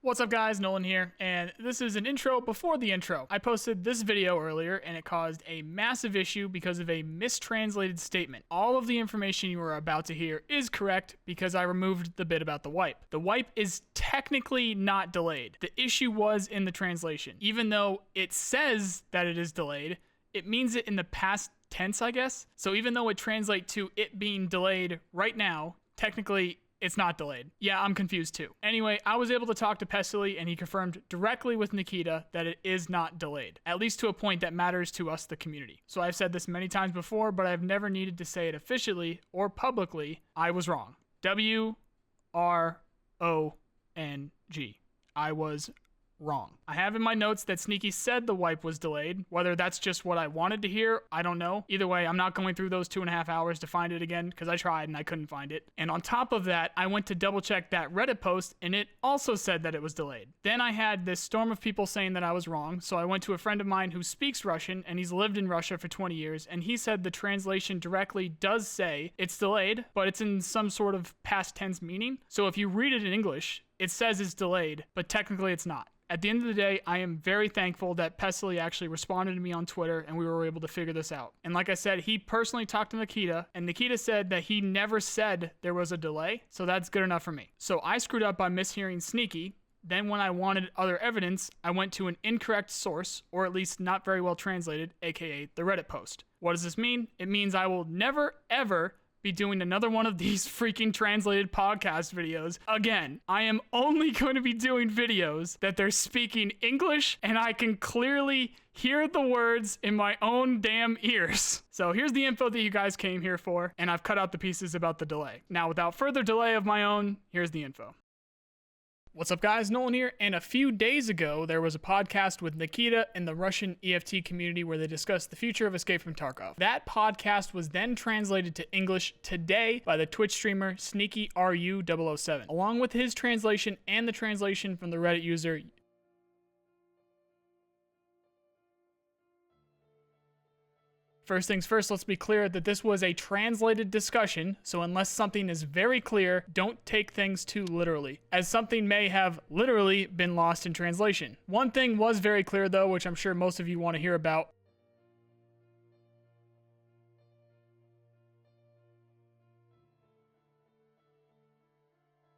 What's up guys, Nolan here, and this is an intro before the intro. I posted this video earlier and it caused a massive issue because of a mistranslated statement. All of the information you are about to hear is correct because I removed the bit about the wipe. The wipe is technically not delayed. The issue was in the translation. Even though it says that it is delayed, it means it in the past tense, I guess. So even though it translates to it being delayed right now, technically it's not delayed. Yeah, I'm confused too. Anyway, I was able to talk to Pestily and he confirmed directly with Nikita that it is not delayed, at least to a point that matters to us, the community. So I've said this many times before, but I've never needed to say it officially or publicly. I was wrong. W-R-O-N-G. I was wrong. I have in my notes that Sneaky said the wipe was delayed. Whether that's just what I wanted to hear, I don't know. Either way, I'm not going through those 2.5 hours to find it again because I tried and I couldn't find it. And on top of that, I went to double check that Reddit post and it also said that it was delayed. Then I had this storm of people saying that I was wrong, so I went to a friend of mine who speaks Russian and he's lived in Russia for 20 years and he said the translation directly does say it's delayed, but it's in some sort of past tense meaning. So if you read it in English, it says it's delayed, but technically it's not. At the end of the day, I am very thankful that Pestily actually responded to me on Twitter and we were able to figure this out. And like I said, he personally talked to Nikita and Nikita said that he never said there was a delay, so that's good enough for me. So I screwed up by mishearing Sneaky. Then when I wanted other evidence, I went to an incorrect source, or at least not very well translated, aka the Reddit post. What does this mean? It means I will never, ever be doing another one of these freaking translated podcast videos again. I am only going to be doing videos that they're speaking English and I can clearly hear the words in my own damn ears. So here's the info that you guys came here for, and I've cut out the pieces about the delay. Now, without further delay of my own, here's the info. What's up guys, Nolan here, and a few days ago there was a podcast with Nikita in the Russian EFT community where they discussed the future of Escape from Tarkov. That podcast was then translated to English today by the Twitch streamer SneakyRU007, along with his translation and the translation from the Reddit user. First things first, let's be clear that this was a translated discussion, so unless something is very clear, don't take things too literally, as something may have literally been lost in translation. One thing was very clear though, which I'm sure most of you want to hear about.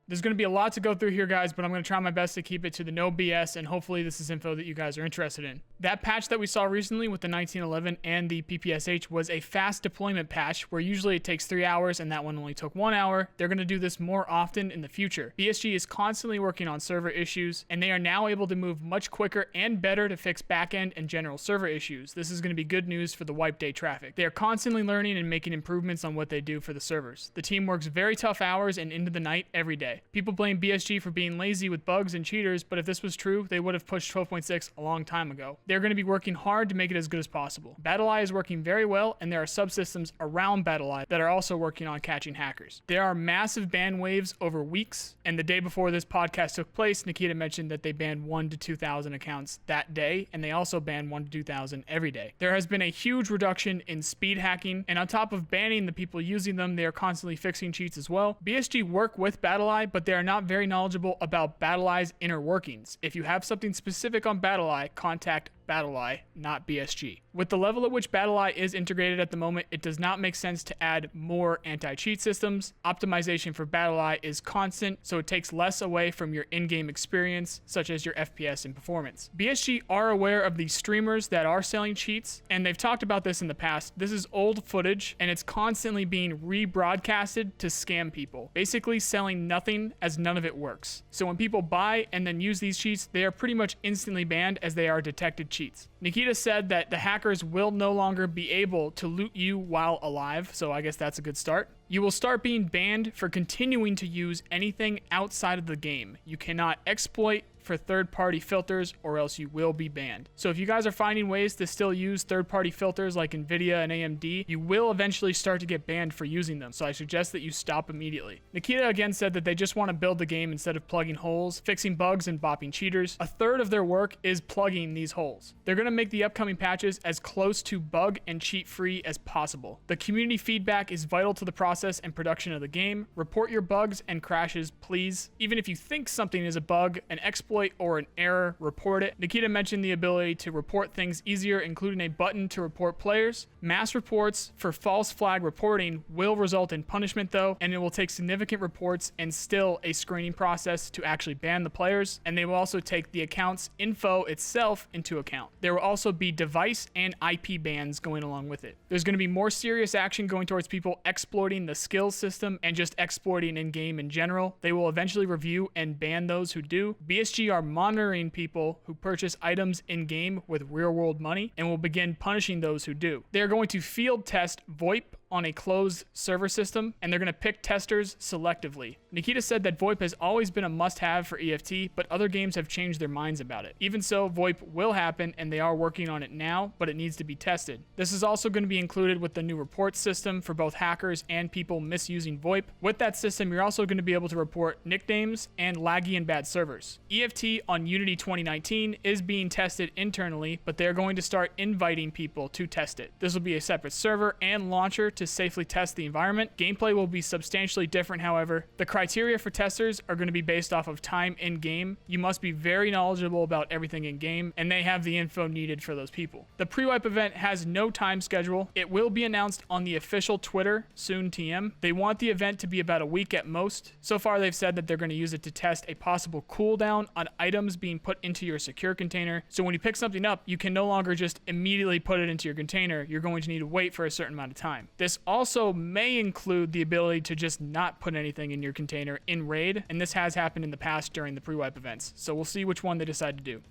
There's going to be a lot to go through here, guys, but I'm going to try my best to keep it to the no BS, and hopefully this is info that you guys are interested in. That patch that we saw recently with the 1911 and the PPSH was a fast deployment patch, where usually it takes 3 hours, and that one only took 1 hour. They're going to do this more often in the future. BSG is constantly working on server issues, and they are now able to move much quicker and better to fix backend and general server issues. This is going to be good news for the wipe day traffic. They are constantly learning and making improvements on what they do for the servers. The team works very tough hours and into the night every day. People blame BSG for being lazy with bugs and cheaters, but if this was true, they would have pushed 12.6 a long time ago. They're going to be working hard to make it as good as possible. Battleye is working very well, and there are subsystems around Battleye that are also working on catching hackers. There are massive ban waves over weeks, and the day before this podcast took place, Nikita mentioned that they banned 1,000 to 2,000 accounts that day, and they also banned 1,000 to 2,000 every day. There has been a huge reduction in speed hacking, and on top of banning the people using them, they are constantly fixing cheats as well. BSG work with Battleye, but they are not very knowledgeable about Battleye's inner workings. If you have something specific on Battleye, contact Battleye, not BSG. With the level at which Battleye is integrated at the moment, it does not make sense to add more anti-cheat systems. Optimization for Battleye is constant, so it takes less away from your in-game experience, such as your FPS and performance. BSG are aware of the streamers that are selling cheats, and they've talked about this in the past. This is old footage, and it's constantly being rebroadcasted to scam people, basically selling nothing as none of it works. So when people buy and then use these cheats, they are pretty much instantly banned as they are detected cheats. Nikita said that the hackers will no longer be able to loot you while alive, so I guess that's a good start. You will start being banned for continuing to use anything outside of the game. You cannot exploit for third-party filters or else you will be banned. So if you guys are finding ways to still use third-party filters like Nvidia and AMD, you will eventually start to get banned for using them, so I suggest that you stop immediately. Nikita again said that they just want to build the game instead of plugging holes, fixing bugs, and bopping cheaters. A third of their work is plugging these holes. They're going to make the upcoming patches as close to bug and cheat free as possible. The community feedback is vital to the process process and production of the game. Report your bugs and crashes, please. Even if you think something is a bug, an exploit, or an error, report it. Nikita mentioned the ability to report things easier, including a button to report players. Mass reports for false flag reporting will result in punishment though, and it will take significant reports and still a screening process to actually ban the players, and they will also take the account's info itself into account. There will also be device and IP bans going along with it. There's going to be more serious action going towards people exploiting the skills system and just exploiting in-game in general. They will eventually review and ban those who do. BSG are monitoring people who purchase items in-game with real-world money and will begin punishing those who do. They are going to field test VoIP on a closed server system, and they're going to pick testers selectively. Nikita said that VoIP has always been a must-have for EFT, but other games have changed their minds about it. Even so, VoIP will happen, and they are working on it now, but it needs to be tested. This is also going to be included with the new report system for both hackers and people misusing VoIP. With that system, you're also going to be able to report nicknames and laggy and bad servers. EFT on Unity 2019 is being tested internally, but they're going to start inviting people to test it. This will be a separate server and launcher to safely test the environment. Gameplay will be substantially different, however. The criteria for testers are going to be based off of time in game. You must be very knowledgeable about everything in game, and they have the info needed for those people. The pre-wipe event has no time schedule. It will be announced on the official Twitter soon TM. They want the event to be about a week at most. So far, they've said that they're going to use it to test a possible cooldown on items being put into your secure container. So when you pick something up, you can no longer just immediately put it into your container. You're going to need to wait for a certain amount of time. This also may include the ability to just not put anything in your container in raid, and this has happened in the past during the pre-wipe events. So we'll see which one they decide to do.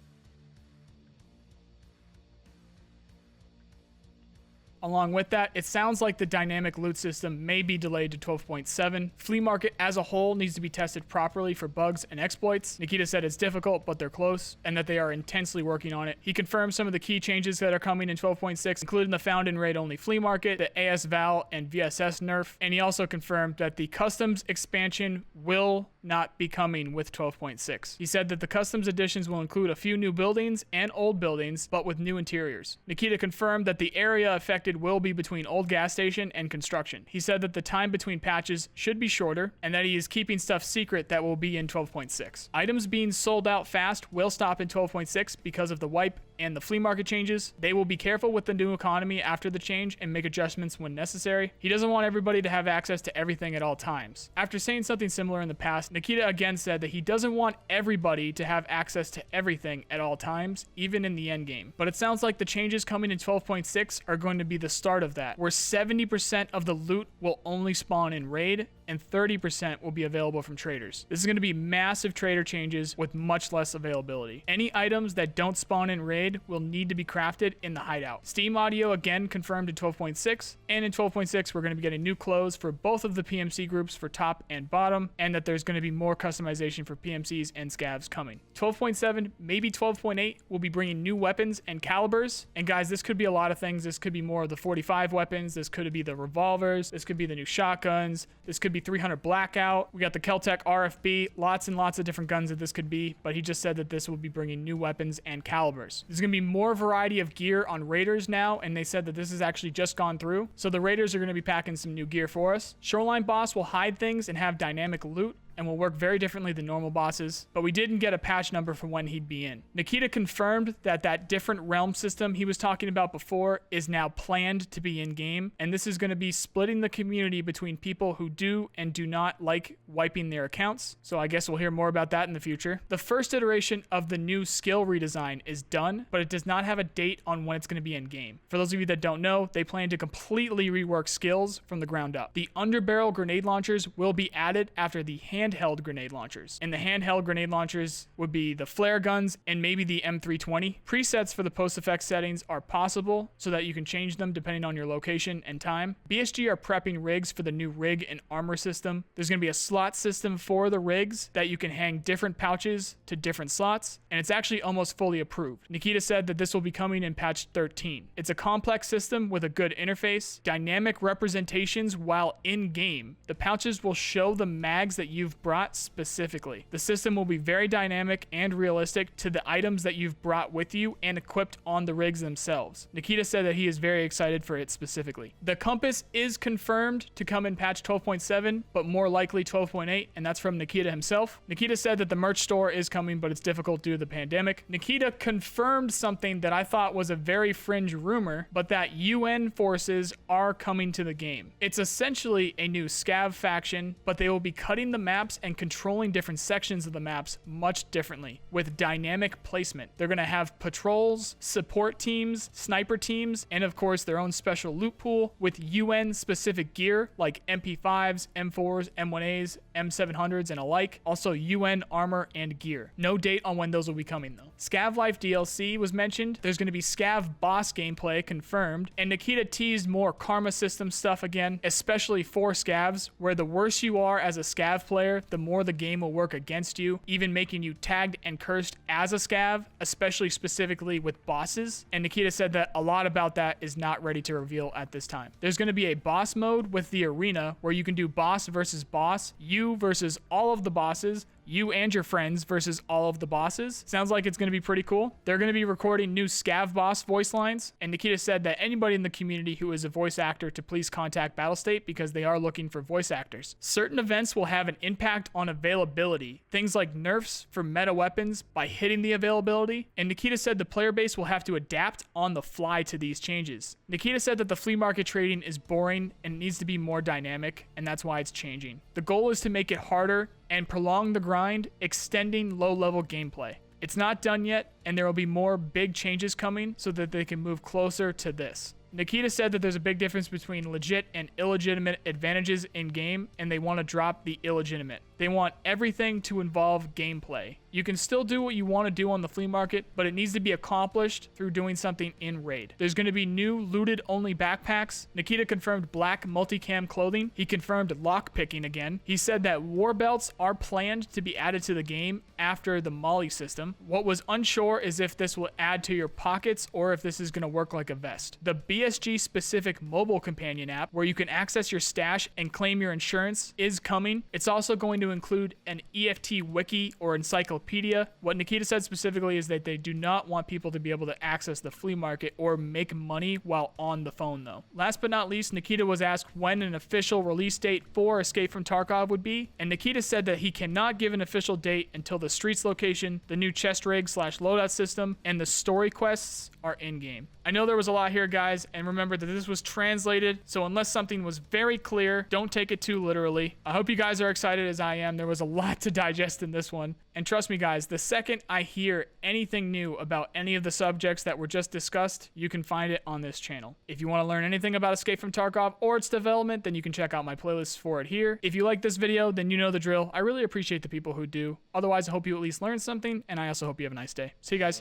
Along with that, it sounds like the dynamic loot system may be delayed to 12.7. Flea Market as a whole needs to be tested properly for bugs and exploits. Nikita said it's difficult, but they're close, and that they are intensely working on it. He confirmed some of the key changes that are coming in 12.6, including the found in raid only Flea Market, the AS Val and VSS nerf, and he also confirmed that the customs expansion will not be coming with 12.6. He said that the customs additions will include a few new buildings and old buildings, but with new interiors. Nikita confirmed that the area affected will be between old gas station and construction. He said that the time between patches should be shorter, and that he is keeping stuff secret that will be in 12.6. Items being sold out fast will stop in 12.6 because of the wipe and the flea market changes. They will be careful with the new economy after the change and make adjustments when necessary. He doesn't want everybody to have access to everything at all times. After saying something similar in the past, Nikita again said that he doesn't want everybody to have access to everything at all times, even in the end game. But it sounds like the changes coming in 12.6 are going to be the start of that, where 70% of the loot will only spawn in raid and 30% will be available from traders. This is going to be massive trader changes with much less availability. Any items that don't spawn in raid will need to be crafted in the hideout. Steam audio again confirmed in 12.6, and in 12.6 we're going to be getting new clothes for both of the PMC groups for top and bottom, and that there's going to be more customization for PMCs and scavs coming. 12.7, maybe 12.8 will be bringing new weapons and calibers, and guys, this could be a lot of things. This could be more of the 45 weapons, this could be the revolvers, this could be the new shotguns, this could be 300 Blackout. We got the Keltec RFB, lots and lots of different guns that this could be, but he just said that this will be bringing new weapons and calibers. There's going to be more variety of gear on Raiders now, and they said that this has actually just gone through, so the Raiders are going to be packing some new gear for us. Shoreline Boss will hide things and have dynamic loot, and will work very differently than normal bosses, but we didn't get a patch number for when he'd be in. Nikita confirmed that that different realm system he was talking about before is now planned to be in game, and this is going to be splitting the community between people who do and do not like wiping their accounts, so I guess we'll hear more about that in the future. The first iteration of the new skill redesign is done, but it does not have a date on when it's going to be in game. For those of you that don't know, they plan to completely rework skills from the ground up. The underbarrel grenade launchers will be added after the handheld grenade launchers, and the handheld grenade launchers would be the flare guns and maybe the M320. Presets for the PostFX settings are possible so that you can change them depending on your location and time. BSG are prepping rigs for the new rig and armor system. There's going to be a slot system for the rigs that you can hang different pouches to different slots, and it's actually almost fully approved. Nikita said that this will be coming in patch 13. It's a complex system with a good interface, dynamic representations while in game. The pouches will show the mags that you've you've brought specifically. The system will be very dynamic and realistic to the items that you've brought with you and equipped on the rigs themselves. Nikita said that he is very excited for it specifically. The compass is confirmed to come in patch 12.7, but more likely 12.8, and that's from Nikita himself. Nikita said that the merch store is coming, but it's difficult due to the pandemic. Nikita confirmed something that I thought was a very fringe rumor, but that UN forces are coming to the game. It's essentially a new SCAV faction, but they will be cutting the maps and controlling different sections of the maps much differently with dynamic placement. They're going to have patrols, support teams, sniper teams, and of course their own special loot pool with UN specific gear like MP5s, M4s, M1As, M700s, and alike. Also UN armor and gear. No date on when those will be coming though. SCAV Life DLC was mentioned. There's going to be SCAV Boss gameplay confirmed, and Nikita teased more karma system stuff again, especially for SCAVs, where the worse you are as a SCAV player, the more the game will work against you, even making you tagged and cursed as a SCAV, especially specifically with bosses. And Nikita said that a lot about that is not ready to reveal at this time. There's going to be a boss mode with the arena where you can do boss versus boss, you versus all of the bosses, you and your friends versus all of the bosses. Sounds like it's going to be pretty cool. They're going to be recording new SCAV Boss voice lines, and Nikita said that anybody in the community who is a voice actor to please contact Battlestate because they are looking for voice actors. Certain events will have an impact on availability, things like nerfs for meta weapons by hitting the availability, and Nikita said the player base will have to adapt on the fly to these changes. Nikita said that the flea market trading is boring and needs to be more dynamic, and that's why it's changing. The goal is to make it harder and prolong the grind, extending low-level gameplay. It's not done yet, and there will be more big changes coming so that they can move closer to this. Nikita said that there's a big difference between legit and illegitimate advantages in game, and they want to drop the illegitimate. They want everything to involve gameplay. You can still do what you want to do on the flea market, but it needs to be accomplished through doing something in raid. There's going to be new looted only backpacks. Nikita confirmed black multicam clothing. He confirmed lockpicking again. He said that warbelts are planned to be added to the game after the molly system. What was unsure is if this will add to your pockets or if this is going to work like a vest. The BSG specific mobile companion app where you can access your stash and claim your insurance is coming. It's also going to include an EFT wiki or encyclopedia. What Nikita said specifically is that they do not want people to be able to access the flea market or make money while on the phone though. Last but not least, Nikita was asked when an official release date for Escape from Tarkov would be, and Nikita said that he cannot give an official date until the streets location, the new chest rig / loadout system, and the story quests are in-game. I know there was a lot here, guys, and remember that this was translated, so unless something was very clear, don't take it too literally. I hope you guys are excited as I am. There was a lot to digest in this one. And trust me, guys, the second I hear anything new about any of the subjects that were just discussed, you can find it on this channel. If you want to learn anything about Escape from Tarkov or its development, then you can check out my playlists for it here. If you like this video, then you know the drill. I really appreciate the people who do. Otherwise, I hope you at least learned something, and I also hope you have a nice day. See you guys.